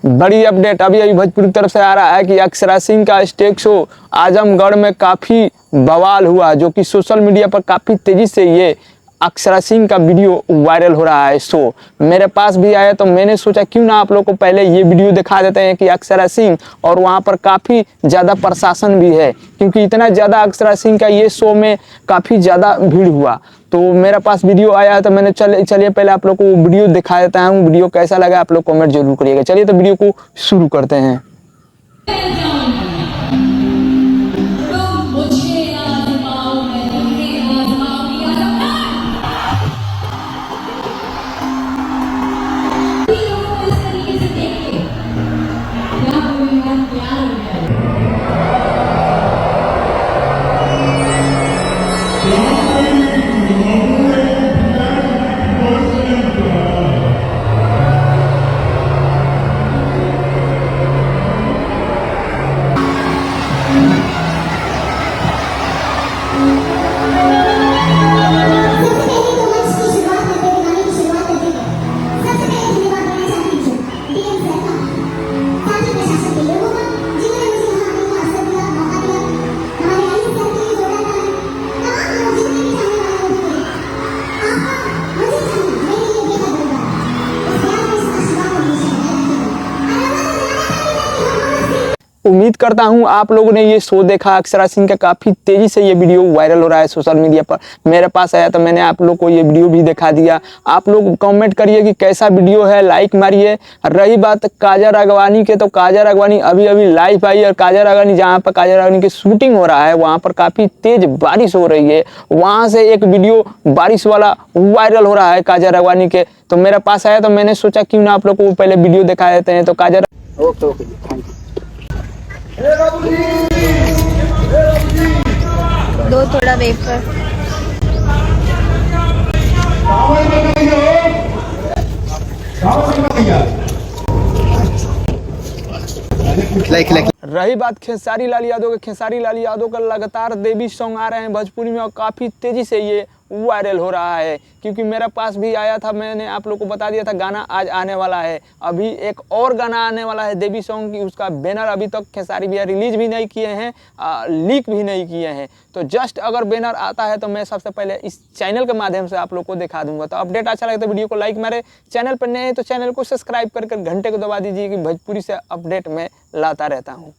बड़ी अपडेट अभी अभी भोजपुरी की तरफ से आ रहा है कि अक्षरा सिंह का स्टेज शो आजमगढ़ में काफ़ी बवाल हुआ, जो कि सोशल मीडिया पर काफ़ी तेज़ी से ये अक्षरा सिंह का वीडियो वायरल हो रहा है। सो मेरे पास भी आया तो मैंने सोचा क्यों ना आप लोग को पहले ये वीडियो दिखा देते हैं कि अक्षरा सिंह और वहाँ पर काफ़ी ज़्यादा प्रशासन भी है, क्योंकि इतना ज़्यादा अक्षरा सिंह का ये शो में काफ़ी ज़्यादा भीड़ हुआ। तो मेरे पास वीडियो आया तो मैंने चलिए पहले आप लोग को वीडियो दिखा देता हूँ। वीडियो कैसा लगा आप लोग कमेंट जरूर करिएगा। चलिए तो वीडियो को शुरू करते हैं। उम्मीद करता हूँ आप लोगों ने ये शो देखा। अक्षरा सिंह का काफ़ी तेज़ी से ये वीडियो वायरल हो रहा है सोशल मीडिया पर। मेरे पास आया तो मैंने आप लोग को ये वीडियो भी दिखा दिया। आप लोग कमेंट करिए कि कैसा वीडियो है, लाइक मारिए। रही बात काजल राघवानी के, तो काजल राघवानी अभी अभी लाइव आई और काजल राघवानी जहाँ पर काजल राघवानी की शूटिंग हो रहा है वहाँ पर काफ़ी तेज़ बारिश हो रही है। वहाँ से एक वीडियो बारिश वाला वायरल हो रहा है काजल राघवानी के। तो मेरे पास आया तो मैंने सोचा क्यों ना आप लोग को पहले वीडियो दिखा देते हैं। तो काजल दो थोड़ा वेफर रही बात खेसारी लाल यादव के, खेसारी लाल यादव का लगातार देवी सॉन्ग आ रहे हैं भोजपुरी में और काफ़ी तेज़ी से ये वायरल हो रहा है। क्योंकि मेरे पास भी आया था, मैंने आप लोग को बता दिया था गाना आज आने वाला है। अभी एक और गाना आने वाला है देवी सॉन्ग की, उसका बैनर अभी तक खेसारी भैया रिलीज भी नहीं किए हैं, लीक भी नहीं किए हैं। तो जस्ट अगर बैनर आता है तो मैं सबसे पहले इस चैनल के माध्यम से आप लोग को दिखा दूंगा। तो अपडेट अच्छा लगे तो वीडियो को लाइक मारे, चैनल पर नए हैं तो चैनल को सब्सक्राइब कर घंटे को दबा दीजिए कि भोजपुरी से अपडेट मैं लाता रहता हूँ।